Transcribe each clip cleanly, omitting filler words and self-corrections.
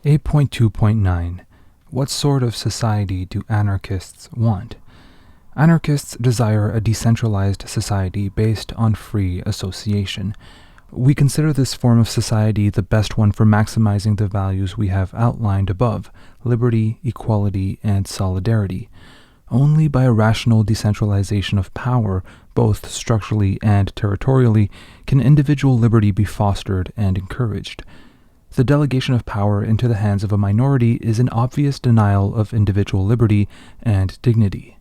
A.2.9. What sort of society do anarchists want? Anarchists desire a decentralized society based on free association. We consider this form of society the best one for maximizing the values we have outlined above: liberty, equality, and solidarity. Only by a rational decentralization of power, both structurally and territorially, can individual liberty be fostered and encouraged. The delegation of power into the hands of a minority is an obvious denial of individual liberty and dignity.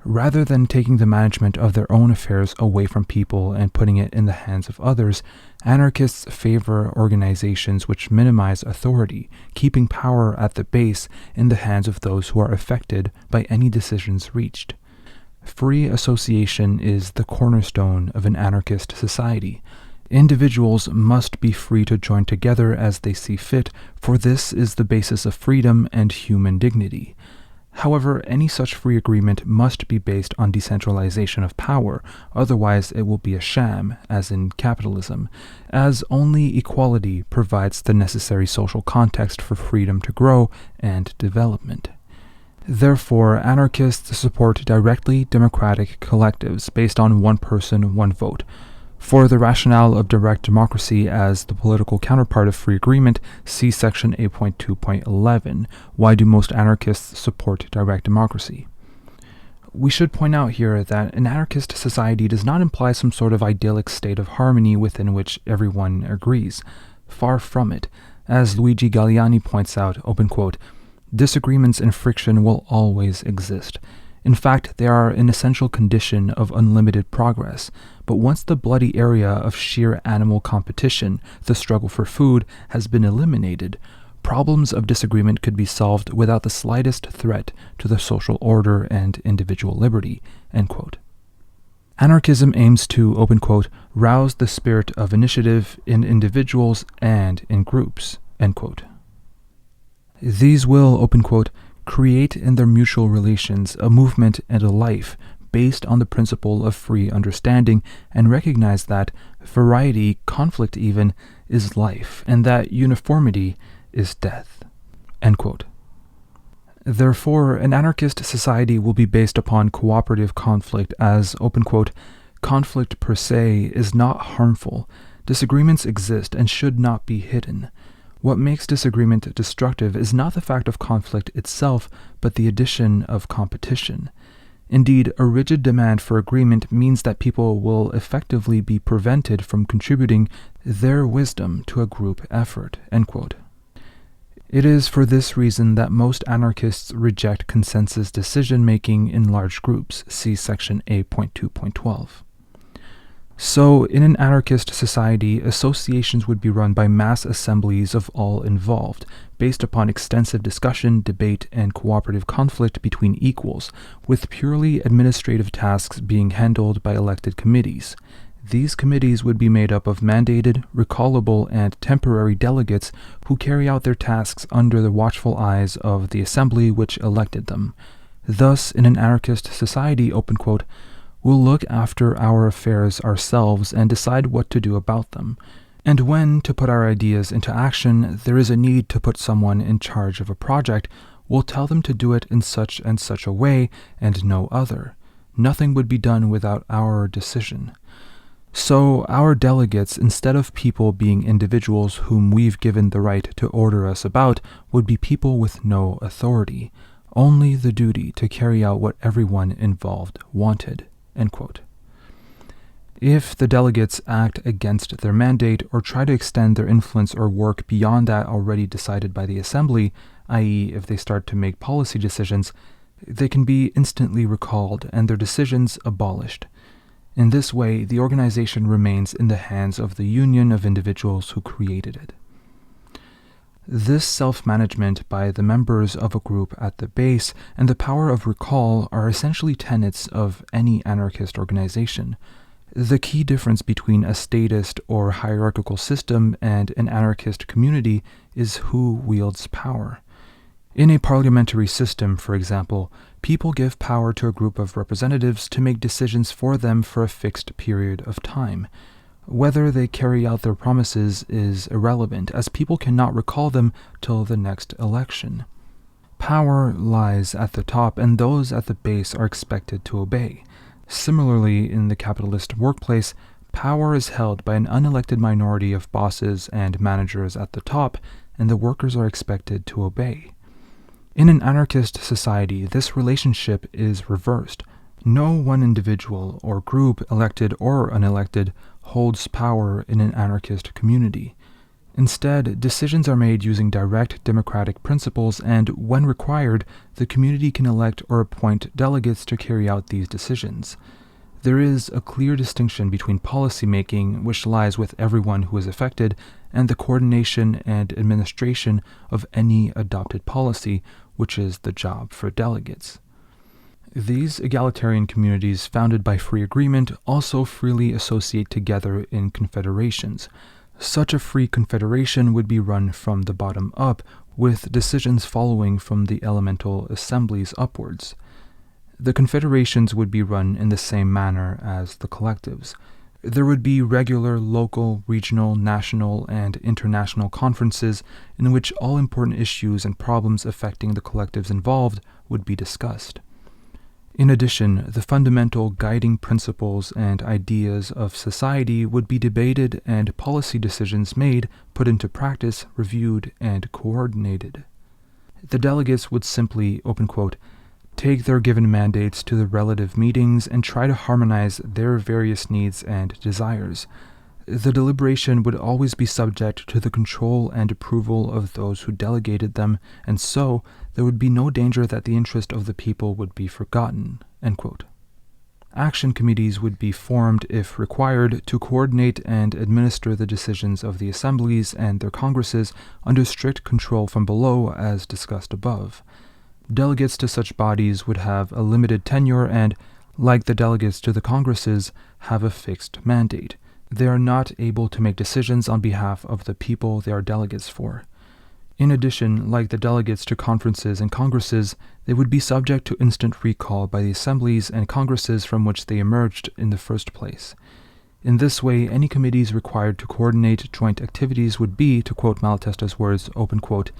Rather than taking the management of their own affairs away from people and putting it in the hands of others, anarchists favor organizations which minimize authority, keeping power at the base in the hands of those who are affected by any decisions reached. Free association is the cornerstone of an anarchist society. Individuals must be free to join together as they see fit, for this is the basis of freedom and human dignity. However, any such free agreement must be based on decentralization of power, otherwise it will be a sham, as in capitalism, as only equality provides the necessary social context for freedom to grow and development. Therefore, anarchists support directly democratic collectives based on one person, one vote. For the rationale of direct democracy as the political counterpart of free agreement, see section 8.2.11. Why do most anarchists support direct democracy? We should point out here that an anarchist society does not imply some sort of idyllic state of harmony within which everyone agrees. Far from it. As Luigi Galliani points out, open quote, "Disagreements and friction will always exist. In fact, they are an essential condition of unlimited progress. But once the bloody area of sheer animal competition, the struggle for food, has been eliminated, problems of disagreement could be solved without the slightest threat to the social order and individual liberty." End quote. Anarchism aims to, open quote, "rouse the spirit of initiative in individuals and in groups." End quote. These will, open quote, "create in their mutual relations a movement and a life based on the principle of free understanding, and recognize that variety, conflict even, is life, and that uniformity is death." End quote. Therefore, an anarchist society will be based upon cooperative conflict as, open quote, "conflict per se is not harmful. Disagreements exist and should not be hidden. What makes disagreement destructive is not the fact of conflict itself, but the addition of competition. Indeed, a rigid demand for agreement means that people will effectively be prevented from contributing their wisdom to a group effort." End quote. It is for this reason that most anarchists reject consensus decision-making in large groups. See section 8.2.12. So, in an anarchist society, associations would be run by mass assemblies of all involved, based upon extensive discussion, debate, and cooperative conflict between equals, with purely administrative tasks being handled by elected committees. These committees would be made up of mandated, recallable, and temporary delegates who carry out their tasks under the watchful eyes of the assembly which elected them. Thus, in an anarchist society, open quote, "we'll look after our affairs ourselves and decide what to do about them. And when, to put our ideas into action, there is a need to put someone in charge of a project, we'll tell them to do it in such and such a way and no other. Nothing would be done without our decision." So, our delegates, instead of people being individuals whom we've given the right to order us about, would be people with no authority, only the duty to carry out what everyone involved wanted. End quote. If the delegates act against their mandate or try to extend their influence or work beyond that already decided by the assembly, i.e., if they start to make policy decisions, they can be instantly recalled and their decisions abolished. In this way, the organization remains in the hands of the union of individuals who created it. This self-management by the members of a group at the base and the power of recall are essentially tenets of any anarchist organization. The key difference between a statist or hierarchical system and an anarchist community is who wields power. In a parliamentary system, for example, people give power to a group of representatives to make decisions for them for a fixed period of time. Whether they carry out their promises is irrelevant, as people cannot recall them till the next election. Power lies at the top, and those at the base are expected to obey. Similarly, in the capitalist workplace, power is held by an unelected minority of bosses and managers at the top, and the workers are expected to obey. In an anarchist society, this relationship is reversed. No one individual or group, elected or unelected, holds power in an anarchist community. Instead, decisions are made using direct democratic principles, and when required, the community can elect or appoint delegates to carry out these decisions. There is a clear distinction between policymaking, which lies with everyone who is affected, and the coordination and administration of any adopted policy, which is the job for delegates. These egalitarian communities founded by free agreement also freely associate together in confederations. Such a free confederation would be run from the bottom up, with decisions following from the elemental assemblies upwards. The confederations would be run in the same manner as the collectives. There would be regular local, regional, national, and international conferences in which all important issues and problems affecting the collectives involved would be discussed. In addition, the fundamental guiding principles and ideas of society would be debated and policy decisions made, put into practice, reviewed, and coordinated. The delegates would simply, open quote, take their given mandates to the relative meetings and try to harmonize their various needs and desires. The deliberation would always be subject to the control and approval of those who delegated them, and so there would be no danger that the interest of the people would be forgotten. End quote. Action committees would be formed, if required, to coordinate and administer the decisions of the assemblies and their congresses under strict control from below, as discussed above. Delegates to such bodies would have a limited tenure and, like the delegates to the congresses, have a fixed mandate. They are not able to make decisions on behalf of the people they are delegates for. In addition, like the delegates to conferences and congresses, they would be subject to instant recall by the assemblies and congresses from which they emerged in the first place. In this way, any committees required to coordinate joint activities would be, to quote Malatesta's words, open quote,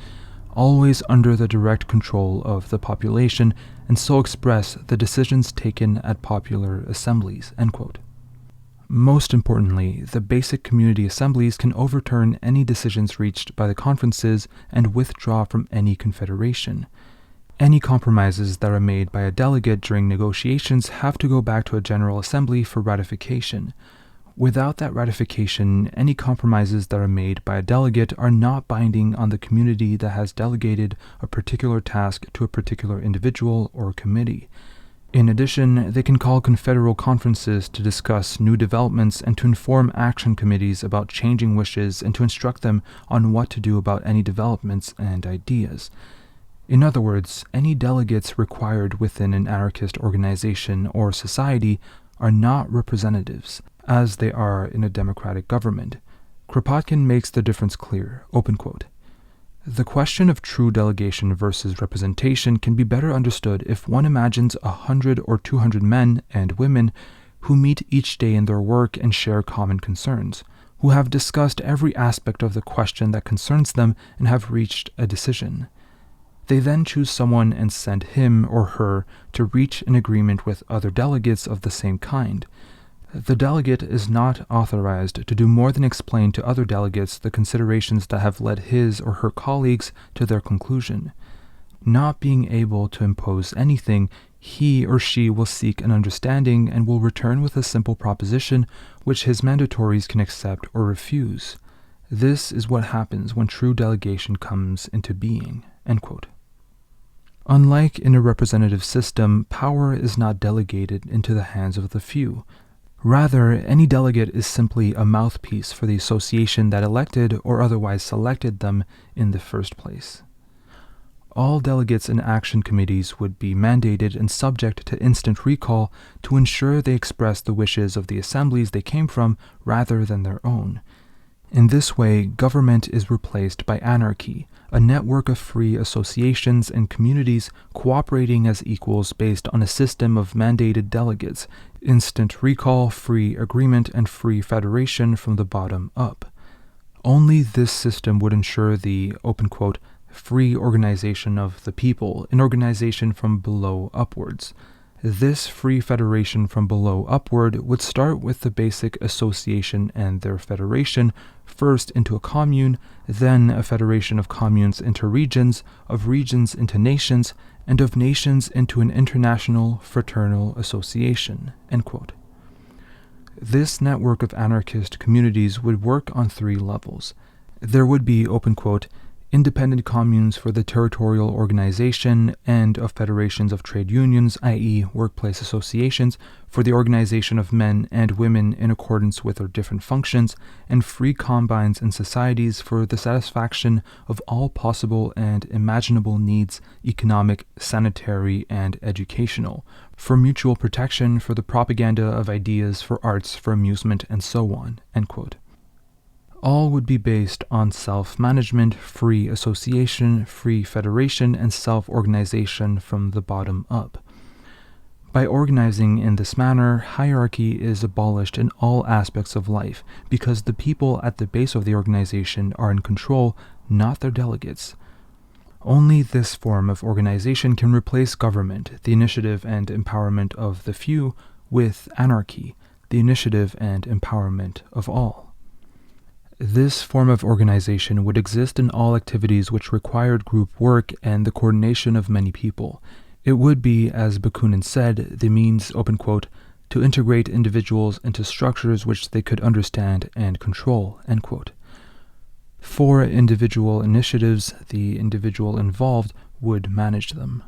always under the direct control of the population, and so express the decisions taken at popular assemblies, end quote. Most importantly, the basic community assemblies can overturn any decisions reached by the conferences and withdraw from any confederation. Any compromises that are made by a delegate during negotiations have to go back to a general assembly for ratification. Without that ratification, any compromises that are made by a delegate are not binding on the community that has delegated a particular task to a particular individual or committee. In addition, they can call confederal conferences to discuss new developments and to inform action committees about changing wishes and to instruct them on what to do about any developments and ideas. In other words, any delegates required within an anarchist organization or society are not representatives, as they are in a democratic government. Kropotkin makes the difference clear, open quote. The question of true delegation versus representation can be better understood if one imagines 100 or 200 men and women who meet each day in their work and share common concerns, who have discussed every aspect of the question that concerns them and have reached a decision. They then choose someone and send him or her to reach an agreement with other delegates of the same kind. The delegate is not authorized to do more than explain to other delegates the considerations that have led his or her colleagues to their conclusion. Not being able to impose anything, he or she will seek an understanding and will return with a simple proposition which his mandatories can accept or refuse. This is what happens when true delegation comes into being. End quote. Unlike in a representative system, power is not delegated into the hands of the few. Rather, any delegate is simply a mouthpiece for the association that elected or otherwise selected them in the first place. All delegates in action committees would be mandated and subject to instant recall to ensure they express the wishes of the assemblies they came from rather than their own. In this way, government is replaced by anarchy, a network of free associations and communities cooperating as equals based on a system of mandated delegates, instant recall, free agreement, and free federation from the bottom up. Only this system would ensure the, open quote, free organization of the people, an organization from below upwards. This free federation from below upward would start with the basic association and their federation, first into a commune, then a federation of communes into regions, of regions into nations, and of nations into an international fraternal association. End quote. This network of anarchist communities would work on 3 levels. There would be, open quote, independent communes for the territorial organization and of federations of trade unions, i.e. workplace associations, for the organization of men and women in accordance with their different functions, and free combines and societies for the satisfaction of all possible and imaginable needs, economic, sanitary, and educational, for mutual protection, for the propaganda of ideas, for arts, for amusement, and so on. End quote. All would be based on self-management, free association, free federation, and self-organization from the bottom up. By organizing in this manner, hierarchy is abolished in all aspects of life, because the people at the base of the organization are in control, not their delegates. Only this form of organization can replace government, the initiative and empowerment of the few, with anarchy, the initiative and empowerment of all. This form of organization would exist in all activities which required group work and the coordination of many people. It would be, as Bakunin said, the means, open quote, to integrate individuals into structures which they could understand and control, end quote. For individual initiatives, the individual involved would manage them.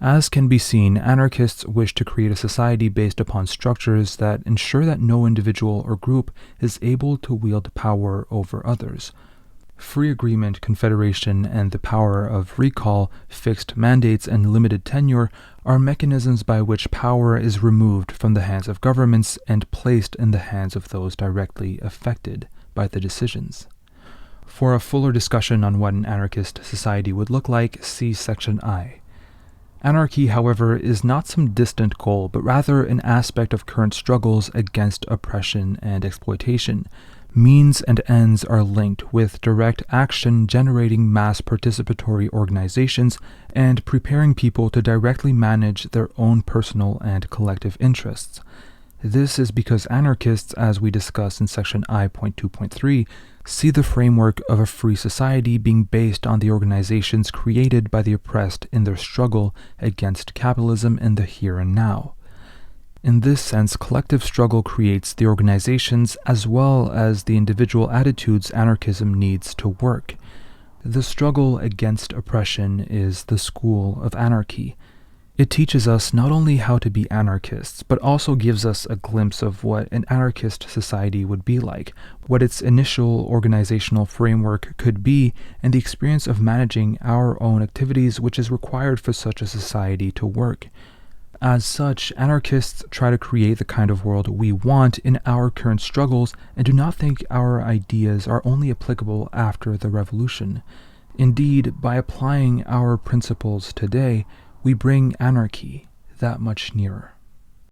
As can be seen, anarchists wish to create a society based upon structures that ensure that no individual or group is able to wield power over others. Free agreement, confederation, and the power of recall, fixed mandates, and limited tenure are mechanisms by which power is removed from the hands of governments and placed in the hands of those directly affected by the decisions. For a fuller discussion on what an anarchist society would look like, see Section I. Anarchy, however, is not some distant goal, but rather an aspect of current struggles against oppression and exploitation. Means and ends are linked, with direct action generating mass participatory organizations and preparing people to directly manage their own personal and collective interests. This is because anarchists, as we discuss in section I.2.3, see the framework of a free society being based on the organizations created by the oppressed in their struggle against capitalism in the here and now. In this sense, collective struggle creates the organizations as well as the individual attitudes anarchism needs to work. The struggle against oppression is the school of anarchy. It teaches us not only how to be anarchists, but also gives us a glimpse of what an anarchist society would be like, what its initial organizational framework could be, and the experience of managing our own activities which is required for such a society to work. As such, anarchists try to create the kind of world we want in our current struggles and do not think our ideas are only applicable after the revolution. Indeed, by applying our principles today, we bring anarchy that much nearer.